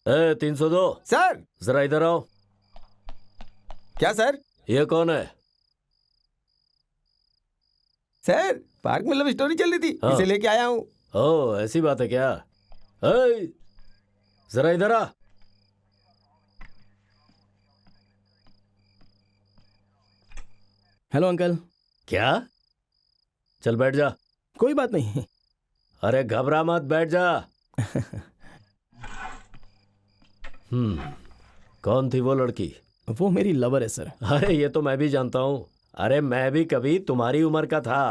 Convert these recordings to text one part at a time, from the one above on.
302 sir. जरा इधर आओ। क्या सर? ये कौन है? सर पार्क में लव स्टोरी चल रही थी, हाँ। इसे लेके आया हूँ। ओ ऐसी बात है क्या? जरा इधर आ। Hello uncle. क्या? चल बैठ जा। कोई बात नहीं। अरे घबरा मत, बैठ जा। कौन थी वो लड़की? वो मेरी लवर है सर। अरे ये तो मैं भी जानता हूँ। अरे मैं भी कभी तुम्हारी उम्र का था।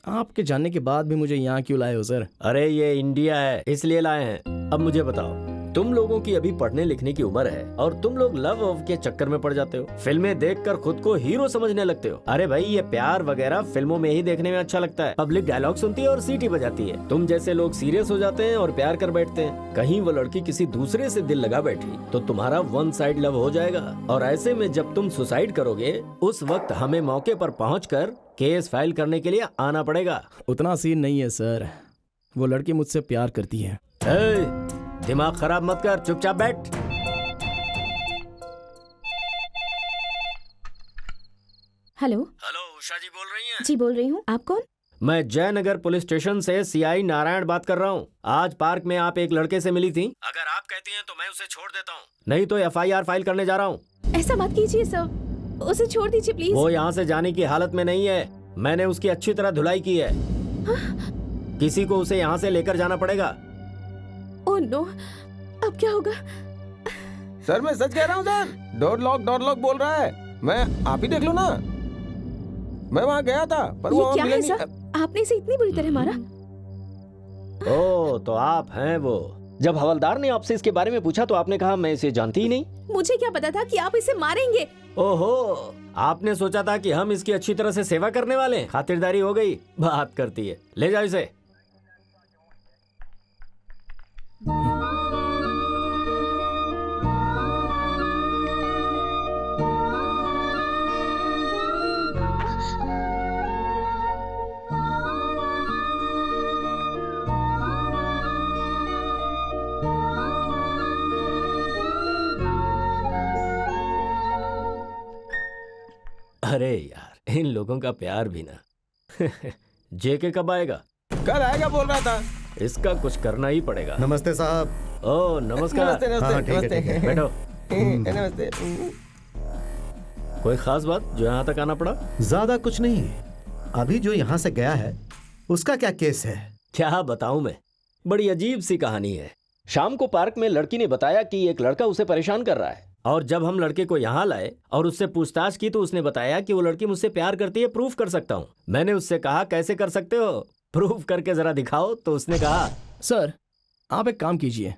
आपके जानने के बाद भी मुझे यहाँ क्यों लाए हो सर? अरे ये इंडिया है इसलिए लाए हैं। अब मुझे बताओ, तुम लोगों की अभी पढ़ने लिखने की उम्र है और तुम लोग लव वव के चक्कर में पड़ जाते हो। फिल्में देखकर खुद को हीरो समझने लगते हो। अरे भाई ये प्यार वगैरह फिल्मों में ही देखने में अच्छा लगता है। पब्लिक डायलॉग सुनती है और सीटी बजाती है। तुम जैसे लोग सीरियस हो जाते हैं और प्यार कर बैठते हैं। कहीं वो लड़की किसी दूसरे से दिल लगा बैठी तो तुम्हारा वन साइड लव हो जाएगा। और ऐसे में जब तुम सुसाइड करोगे उस वक्त हमें मौके पर पहुंचकर केस फाइल करने के लिए आना पड़ेगा। उतना सीन नहीं है सर, वो लड़की मुझसे प्यार करती है। दिमाग खराब मत कर, चुपचाप बैठ। हेलो। हेलो, उषा जी बोल रही हैं? जी बोल रही हूँ, आप कौन? मैं जयनगर पुलिस स्टेशन से सीआई नारायण बात कर रहा हूँ। आज पार्क में आप एक लड़के से मिली थी। अगर आप कहती हैं तो मैं उसे छोड़ देता हूँ, नहीं तो एफआईआर फाइल करने जा रहा हूँ। ऐसा मत कीजिए सर, उसे छोड़ दीजिए प्लीज। वो यहाँ से जाने की हालत में नहीं है। मैंने उसकी अच्छी तरह धुलाई की है। किसी को उसे यहाँ से लेकर जाना पड़ेगा। ओह नो, अब क्या होगा? सर मैं सच कह रहा हूँ सर, डोर लॉक बोल रहा है। मैं आप ही देख लो ना, मैं वहाँ गया था पर वो ये क्या मिला है नहीं। सर? आपने इसे इतनी बुरी तरह मारा? ओ तो आप हैं वो। जब हवलदार ने आपसे इसके बारे में पूछा तो आपने कहा मैं इसे जानती ही नहीं। मुझे क्या पता था कि आप इसे मारेंगे? ओहो, आपने सोचा था कि हम इसकी अच्छी तरह से सेवा करने वाले हैं। खातिरदारी हो गई, बात करती है। ले जाओ इसे। अरे यार, इन लोगों का प्यार भी ना। जेके कब आएगा? कल आएगा बोल रहा था। इसका कुछ करना ही पड़ेगा। नमस्ते साहब। ओ नमस्कार। नमस्ते हाँ, ठीक है, नमस्ते ठीक है। बैठो। नमस्ते। कोई खास बात जो यहाँ तक आना पड़ा? ज्यादा कुछ नहीं, अभी जो यहाँ से गया है उसका क्या केस है? क्या बताऊं मैं, बड़ी अजीब सी कहानी है। शाम को पार्क में लड़की ने बताया कि एक लड़का उसे परेशान कर रहा है और जब हम लड़के को यहाँ लाए और उससे पूछताछ की तो उसने बताया कि वो लड़की मुझसे प्यार करती है, प्रूफ कर सकता हूँ। मैंने उससे कहा कैसे कर सकते हो, प्रूफ करके जरा दिखाओ। तो उसने कहा सर आप एक काम कीजिए,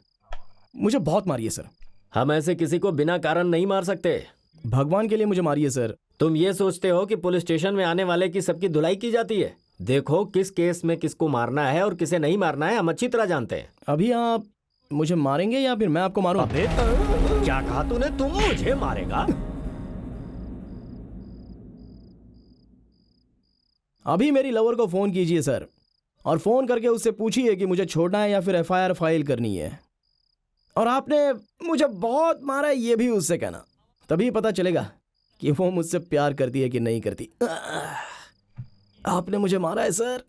मुझे बहुत मारिए सर। हम ऐसे किसी को बिना कारण नहीं मार सकते। भगवान के लिए मुझे मारिए सर। तुम ये सोचते हो कि पुलिस स्टेशन में आने वाले की सबकी धुलाई की जाती है? देखो किस केस में किसको मारना है और किसे नहीं मारना है हम अच्छी तरह जानते हैं। अभी आप मुझे मारेंगे या फिर मैं आपको मारूं? क्या कहा तूने? तुम मुझे मारेगा? अभी मेरी लवर को फोन कीजिए सर, और फोन करके उससे पूछिए कि मुझे छोड़ना है या फिर एफआईआर फाइल करनी है। और आपने मुझे बहुत मारा है ये भी उससे कहना, तभी पता चलेगा कि वो मुझसे प्यार करती है कि नहीं करती। आपने मुझे मारा है सर।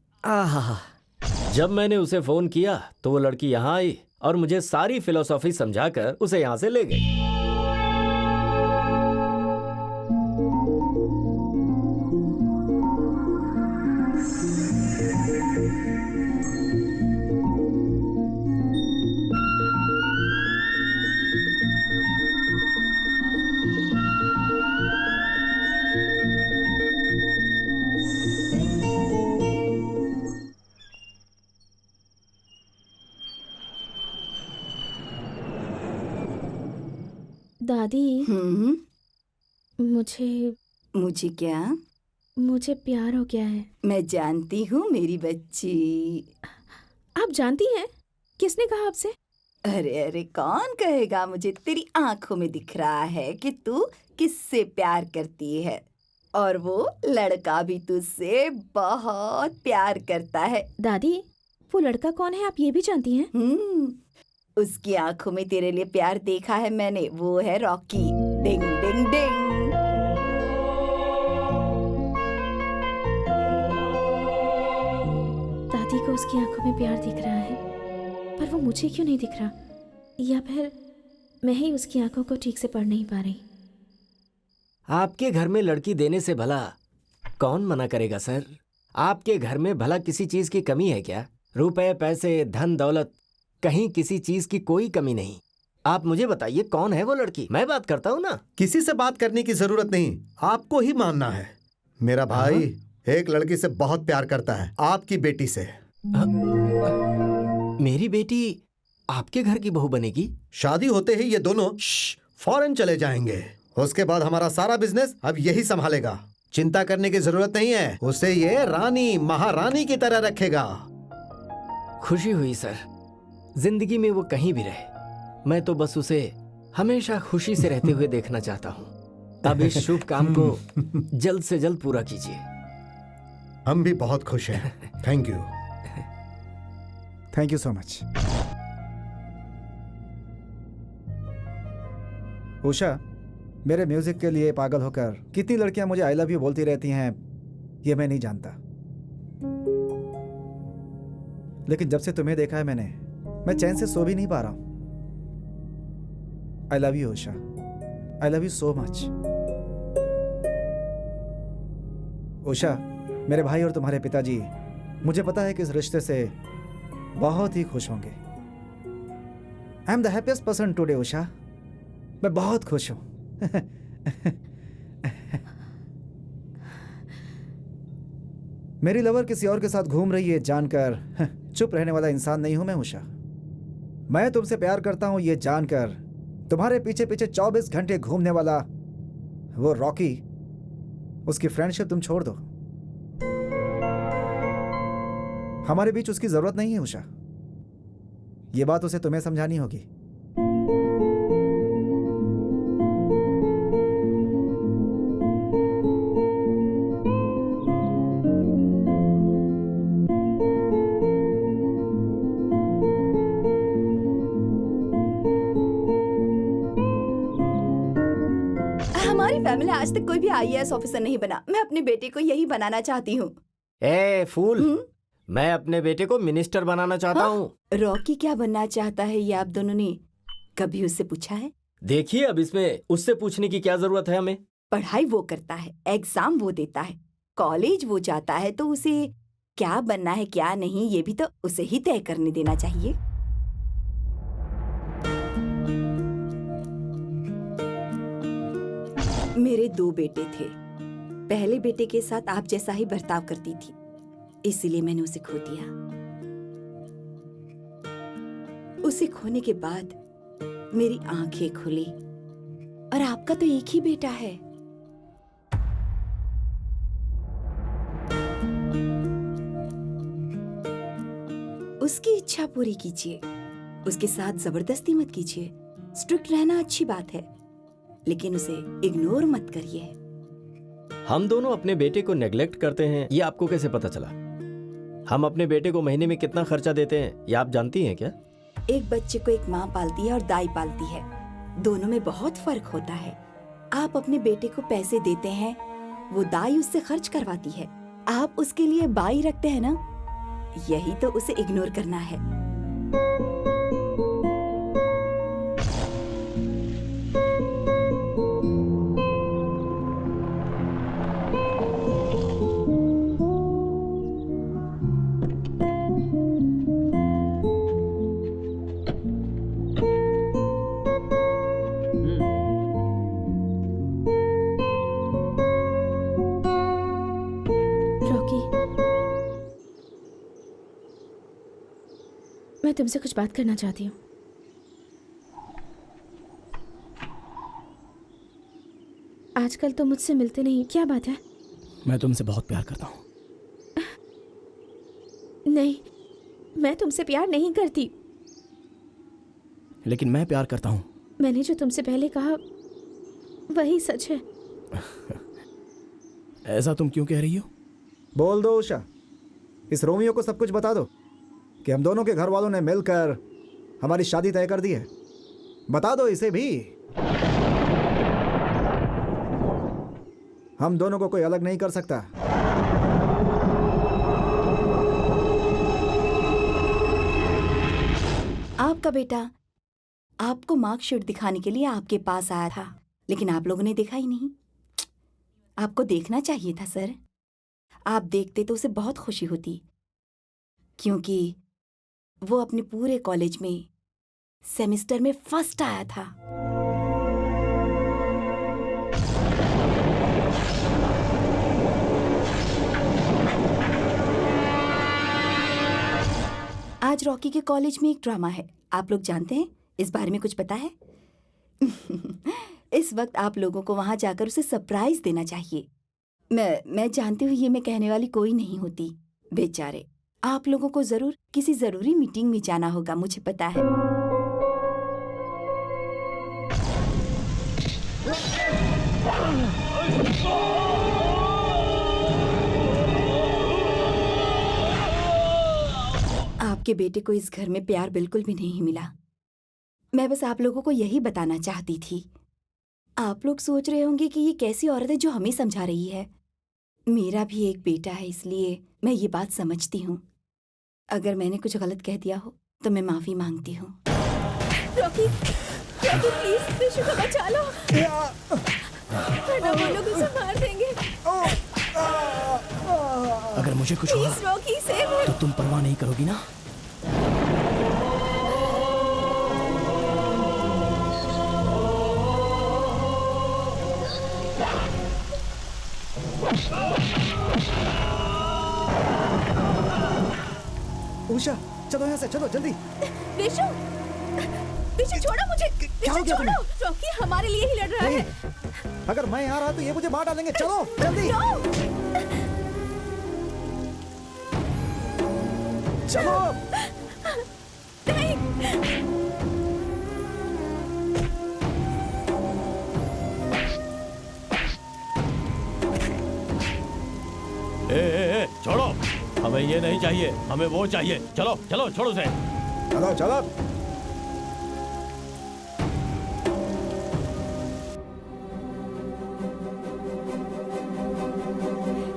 जब मैंने उसे फोन किया तो वो लड़की यहाँ आई और मुझे सारी फिलोसॉफी समझाकर उसे यहाँ से ले गई। दादी, मुझे क्या? मुझे प्यार हो गया है। मैं जानती हूँ मेरी बच्ची। आप जानती हैं? किसने कहा आपसे? अरे कौन कहेगा, मुझे तेरी आंखों में दिख रहा है कि तू किससे प्यार करती है, और वो लड़का भी तुझसे बहुत प्यार करता है। दादी, वो लड़का कौन है आप ये भी जानती हैं? उसकी आंखों में तेरे लिए प्यार देखा है मैंने, वो है रॉकी। डिंग डिंग डिंग। दादी को उसकी आंखों में प्यार दिख रहा है, पर वो मुझे क्यों नहीं दिख रहा? या फिर मैं ही उसकी आंखों को ठीक से पढ़ नहीं पा रही? आपके घर में लड़की देने से भला कौन मना करेगा सर? आपके घर में भला किसी चीज की कमी है क्या? रुपए, पैसे, धन दौलत, कहीं किसी चीज की कोई कमी नहीं। आप मुझे बताइए कौन है वो लड़की? मैं बात करता हूँ ना। किसी से बात करने की जरूरत नहीं, आपको ही मानना है। मेरा भाई एक लड़की से बहुत प्यार करता है, आपकी बेटी से। मेरी बेटी आपके घर की बहू बनेगी? शादी होते ही ये दोनों फॉरेन चले जाएंगे। उसके बाद हमारा सारा बिजनेस अब यही संभालेगा। चिंता करने की जरूरत नहीं है, उसे ये रानी, महारानी की तरह रखेगा। खुशी हुई सर, जिंदगी में वो कहीं भी रहे, मैं तो बस उसे हमेशा खुशी से रहते हुए देखना चाहता हूँ। अब इस शुभ काम को जल्द से जल्द पूरा कीजिए। हम भी बहुत खुश हैं। Thank you. Thank you so much. Usha, मेरे म्यूजिक के लिए पागल होकर कितनी लड़कियां मुझे आई लव यू बोलती रहती हैं, ये मैं नहीं जानता। लेकिन जब से तुम्हें देखा है मैंने, मैं चैन से सो भी नहीं पा रहा हूं। I love you Usha, I love you so much. Usha, मेरे भाई और तुम्हारे पिताजी मुझे पता है कि इस रिश्ते से बहुत ही खुश होंगे। I am the happiest person today Usha, मैं बहुत खुश हूं। मेरी लवर किसी और के साथ घूम रही है जानकर चुप रहने वाला इंसान नहीं हूं मैं उषा। मैं तुमसे प्यार करता हूं ये जानकर तुम्हारे पीछे पीछे 24 घंटे घूमने वाला वो रॉकी, उसकी फ्रेंडशिप तुम छोड़ दो। हमारे बीच उसकी जरूरत नहीं है उषा, ये बात उसे तुम्हें समझानी होगी। हमारी फैमिली आज तक कोई भी आईएएस ऑफिसर नहीं बना। मैं अपने बेटे को यही बनाना चाहती हूँ। ए फूल, मैं अपने बेटे को मिनिस्टर बनाना चाहता हूँ। रॉकी क्या बनना चाहता है ये आप दोनों ने कभी उससे पूछा है? देखिए, अब इसमें उससे पूछने की क्या जरूरत है हमें? पढ़ाई वो करता है, एग्जाम वो देता है, कॉलेज वो जाता है, तो उसे क्या बनना है क्या नहीं ये भी तो उसे ही तय करने देना चाहिए। मेरे 2 बेटे थे। पहले बेटे के साथ आप जैसा ही बर्ताव करती थी, इसीलिए मैंने उसे खो दिया। उसे खोने के बाद मेरी आंखें खुली और आपका तो एक ही बेटा है। उसकी इच्छा पूरी कीजिए, उसके साथ जबरदस्ती मत कीजिए। स्ट्रिक्ट रहना अच्छी बात है, लेकिन उसे इग्नोर मत करिए। हम दोनों अपने बेटे को नेग्लेक्ट करते हैं, ये आपको कैसे पता चला? हम अपने बेटे को महीने में कितना खर्चा देते हैं, ये आप जानती हैं क्या? एक बच्चे को एक माँ पालती है और दाई पालती है, दोनों में बहुत फर्क होता है। आप अपने बेटे को पैसे देते हैं, वो दाई उससे खर्च करवाती है। आप उसके लिए बाई रखते हैं ना, यही तो उसे इग्नोर करना है। मैं तुमसे कुछ बात करना चाहती हूँ। आजकल तो मुझसे मिलते नहीं, क्या बात है? मैं तुमसे बहुत प्यार करता हूँ। नहीं, मैं तुमसे प्यार नहीं करती। लेकिन मैं प्यार करता हूँ। मैंने जो तुमसे पहले कहा वही सच है। ऐसा तुम क्यों कह रही हो? बोल दो उषा, इस रोमियो को सब कुछ बता दो कि हम दोनों के घर वालों ने मिलकर हमारी शादी तय कर दी है। बता दो इसे भी। हम दोनों को कोई अलग नहीं कर सकता। आपका बेटा आपको मार्कशीट दिखाने के लिए आपके पास आया था, लेकिन आप लोगों ने देखा ही नहीं। आपको देखना चाहिए था सर। आप देखते तो उसे बहुत खुशी होती, क्योंकि वो अपने पूरे कॉलेज में सेमेस्टर में फर्स्ट आया था। आज रॉकी के कॉलेज में एक ड्रामा है, आप लोग जानते हैं? इस बारे में कुछ पता है? इस वक्त आप लोगों को वहां जाकर उसे सरप्राइज देना चाहिए। मैं जानती हूँ ये मैं कहने वाली कोई नहीं होती। बेचारे, आप लोगों को जरूर किसी जरूरी मीटिंग में जाना होगा, मुझे पता है। आपके बेटे को इस घर में प्यार बिल्कुल भी नहीं मिला। मैं बस आप लोगों को यही बताना चाहती थी। आप लोग सोच रहे होंगे कि ये कैसी औरत है जो हमें समझा रही है। मेरा भी एक बेटा है, इसलिए मैं ये बात समझती हूँ। अगर मैंने कुछ गलत कह दिया हो तो मैं माफी मांगती हूँ। रॉकी, रॉकी प्लीज विशु को बचा लो, वरना वो लोग उसे मार देंगे। अगर मुझे कुछ हुआ प्लीज रॉकी, सेव हिम। तो तुम परवाह नहीं करोगी ना? उषा, चलो यहाँ से, चलो जल्दी। विशु, विशु छोड़ो मुझे। क्या हो विशु गया छोड़ो, रॉकी हमारे लिए ही लड़ रहा है। अगर मैं यहाँ रहा तो ये मुझे मार डालेंगे। चलो जल्दी, चलो। ए, छोड़ो, हमें ये नहीं चाहिए, हमें वो चाहिए। चलो चलो, छोड़ो उसे। चलो चलो।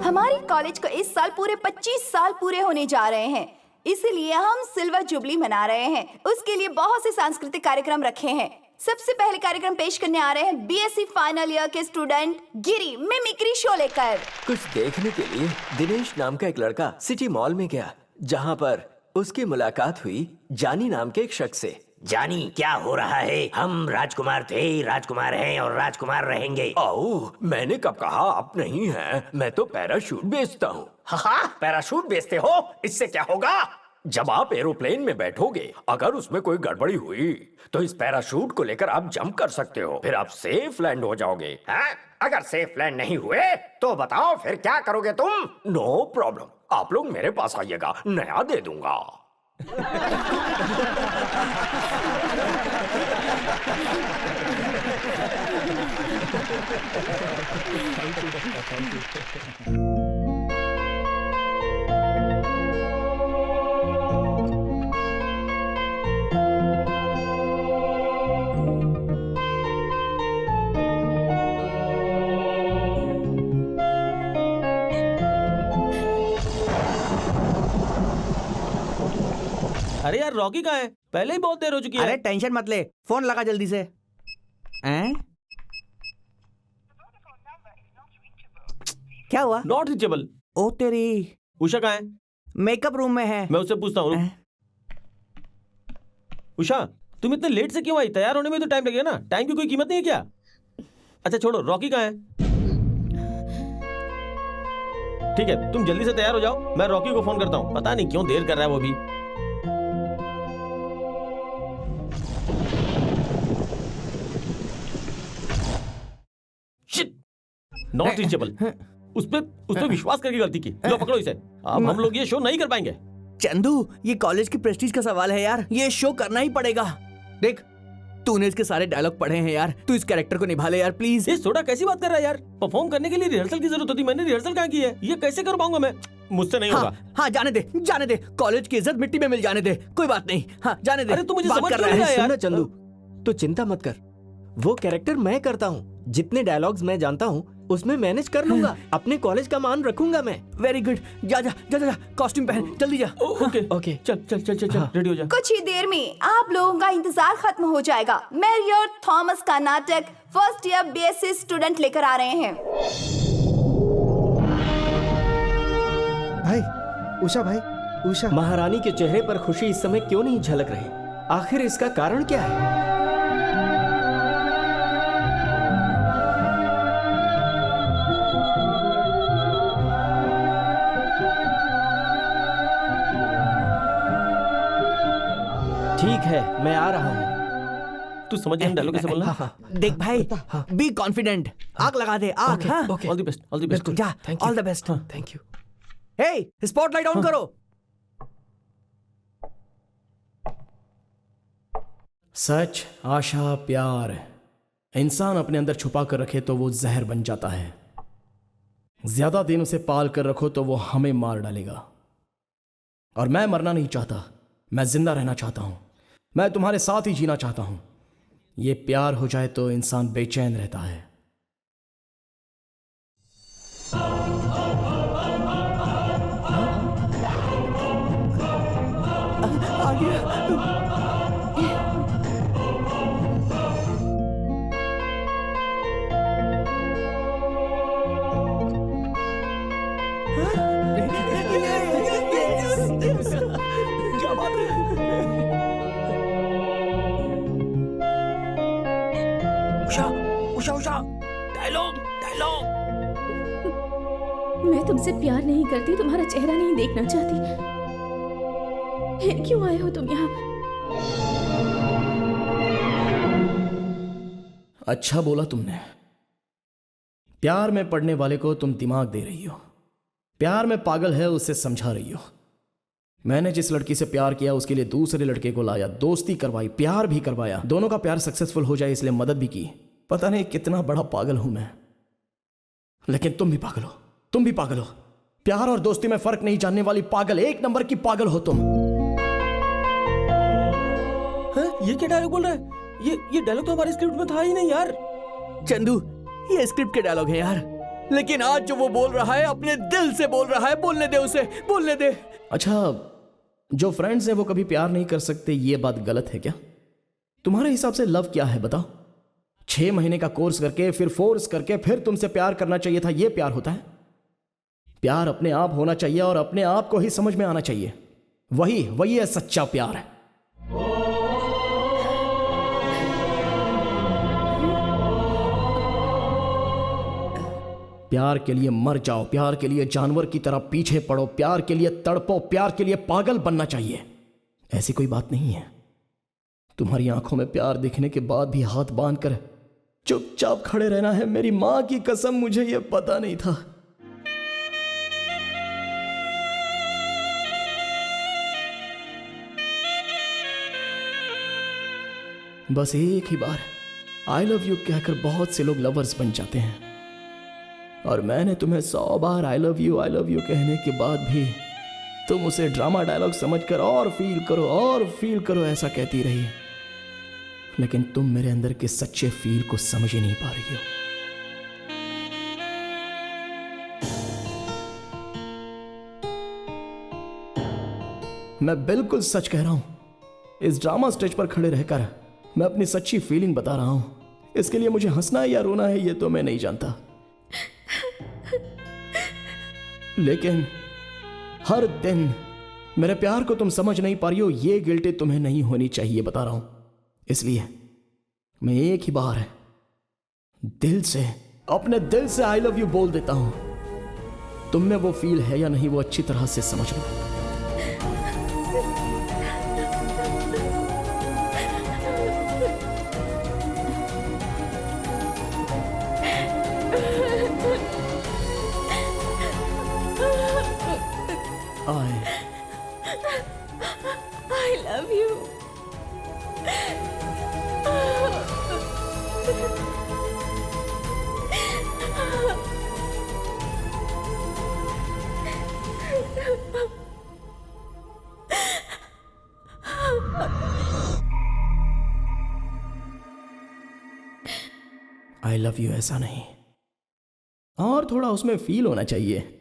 हमारे कॉलेज को इस साल पूरे 25 साल पूरे होने जा रहे हैं, इसीलिए हम सिल्वर जुबली मना रहे हैं। उसके लिए बहुत से सांस्कृतिक कार्यक्रम रखे हैं। सबसे पहले कार्यक्रम पेश करने आ रहे हैं बीएससी फाइनल ईयर के स्टूडेंट गिरी मिमिक्री शो लेकर। कुछ देखने के लिए दिनेश नाम का एक लड़का सिटी मॉल में गया, जहाँ पर उसकी मुलाकात हुई जानी नाम के एक शख्स से। जानी, क्या हो रहा है? हम राजकुमार थे, राजकुमार हैं और राजकुमार रहेंगे। ओह, मैंने कब कहा आप नहीं हैं? मैं तो पैराशूट बेचता हूँ। हाँ, पैराशूट बेचते हो? इससे क्या होगा? जब आप एरोप्लेन में बैठोगे, अगर उसमें कोई गड़बड़ी हुई तो इस पैराशूट को लेकर आप जंप कर सकते हो, फिर आप सेफ लैंड हो जाओगे। हाँ? अगर सेफ लैंड नहीं हुए तो बताओ फिर क्या करोगे तुम? नो प्रॉब्लम, आप लोग मेरे पास आइएगा, नया दे दूंगा। अरे यार, रॉकी कहाँ है? पहले ही बहुत देर हो चुकी है। अरे टेंशन मत ले, फोन लगा जल्दी से। क्या हुआ? Not reachable. ओ तेरी। उषा कहाँ है? मेकअप रूम में है। मैं उससे पूछता हूँ। उषा, तुम इतने लेट से क्यों आई? तैयार होने में तो टाइम लगेगा ना। टाइम की कोई कीमत नहीं है क्या? अच्छा छोड़ो, रॉकी कहाँ है? ठीक है, तुम जल्दी से तैयार हो जाओ, मैं रॉकी को फोन करता हूँ। पता नहीं क्यों देर कर रहा है वो भी। Not reachable. उस पे विश्वास करके गलती की। लो पकड़ो इसे। अब हम लोग ये शो नहीं कर पाएंगे। चंदू, ये कॉलेज की प्रेस्टीज का सवाल है यार, ये शो करना ही पड़ेगा। देख, तूने इसके सारे डायलॉग पढ़े हैं यार, तू इस कैरेक्टर को निभा ले यार प्लीज। ये सोडा कैसी बात कर रहा है यार? परफॉर्म करने के लिए रिहर्सल की जरूरत होती, मैंने रिहर्सल कहाँ की है? ये कैसे कर पाऊंगा मैं? मुझसे नहीं हाँ, होगा। हाँ जाने दे कॉलेज की इज्जत मिट्टी में मिल जाने दे, कोई बात नहीं। हाँ जाने दे। अरे तू मुझे बात समझ कर क्यों रहा नहीं है रहा सुन ना चंदू, तो चिंता मत कर, वो कैरेक्टर मैं करता हूँ। जितने डायलॉग्स मैं जानता हूँ उसमें मैनेज कर लूंगा। अपने कॉलेज का मान रखूंगा मैं। Very good. जा कॉस्ट्यूम पहन, जल्दी जा। ओके ओके चल रेडी हो जा। कुछ ही देर में आप लोगों का इंतजार खत्म हो जाएगा। मैरी और थॉमस का नाटक फर्स्ट ईयर बीएससी स्टूडेंट लेकर आ रहे हैं। भाई उषा महारानी के चेहरे पर खुशी इस समय क्यों नहीं झलक रही? आखिर इसका कारण क्या है? ठीक है, मैं आ रहा हूँ। तू समझ गया डायलॉग कैसे बोलना? हाँ। देख भाई, बी कॉन्फिडेंट, आग लगा दे आग। हाँ ओके, ऑल द बेस्ट। जा, all the best. Thank you. Hey, spotlight on करो। सच, आशा, प्यार इंसान अपने अंदर छुपा कर रखे तो वो जहर बन जाता है। ज्यादा दिन उसे पाल कर रखो तो वो हमें मार डालेगा। और मैं मरना नहीं चाहता, मैं जिंदा रहना चाहता हूं। मैं तुम्हारे साथ ही जीना चाहता हूं। ये प्यार हो जाए तो इंसान बेचैन रहता है। उषा, डायलॉग। मैं तुमसे प्यार नहीं करती, तुम्हारा चेहरा नहीं देखना चाहती। फिर क्यों आए हो तुम यहाँ? अच्छा बोला तुमने। प्यार में पड़ने वाले को तुम दिमाग दे रही हो। प्यार में पागल है उसे समझा रही हो। मैंने जिस लड़की से प्यार किया उसके लिए दूसरे लड़के को लाया, दोस्ती करवाई, प्यार भी करवाया। दोनों का प्यार सक्सेसफुल हो जाए इसलिए मदद भी की। पता नहीं कितना बड़ा पागल हूं मैं, लेकिन तुम भी पागल हो। तुम भी पागल हो। प्यार और दोस्ती में फर्क नहीं जानने वाली पागल, एक नंबर की पागल हो तुम। ये क्या डायलॉग बोल रहा है? ये डायलॉग तो हमारे स्क्रिप्ट में था ही नहीं यार। चंदू, ये स्क्रिप्ट के डायलॉग है यार, लेकिन आज जो वो बोल रहा है अपने दिल से बोल रहा है। बोलने दे उसे, बोलने दे। अच्छा, जो फ्रेंड्स हैं वो कभी प्यार नहीं कर सकते, ये बात गलत है क्या? तुम्हारे हिसाब से लव क्या है बताओ? 6 महीने का कोर्स करके, फिर फोर्स करके, फिर तुमसे प्यार करना चाहिए था, ये प्यार होता है? प्यार अपने आप होना चाहिए और अपने आप को ही समझ में आना चाहिए। वही है सच्चा प्यार। प्यार के लिए मर जाओ, प्यार के लिए जानवर की तरह पीछे पड़ो, प्यार के लिए तड़पो, प्यार के लिए पागल बनना चाहिए। ऐसी कोई बात नहीं है। तुम्हारी आंखों में प्यार दिखने के बाद भी हाथ बांधकर चुपचाप खड़े रहना है। मेरी मां की कसम, मुझे यह पता नहीं था। बस एक ही बार आई लव यू कहकर बहुत से लोग लवर्स बन जाते हैं, और मैंने तुम्हें 100 बार आई लव यू कहने के बाद भी तुम उसे ड्रामा डायलॉग समझकर और फील करो ऐसा कहती रही। लेकिन तुम मेरे अंदर के सच्चे फील को समझ ही नहीं पा रही हो। मैं बिल्कुल सच कह रहा हूं। इस ड्रामा स्टेज पर खड़े रहकर मैं अपनी सच्ची फीलिंग बता रहा हूं। इसके लिए मुझे हंसना है या रोना है ये तो मैं नहीं जानता, लेकिन हर दिन मेरे प्यार को तुम समझ नहीं पा रही हो, ये गिल्टी तुम्हें नहीं होनी चाहिए, बता रहा हूं। इसलिए मैं एक ही बार दिल से, अपने दिल से आई लव यू बोल देता हूं। तुम में वो फील है या नहीं वो अच्छी तरह से समझ लो। I love you. I love you ऐसा नहीं, और थोड़ा उसमें फील होना चाहिए।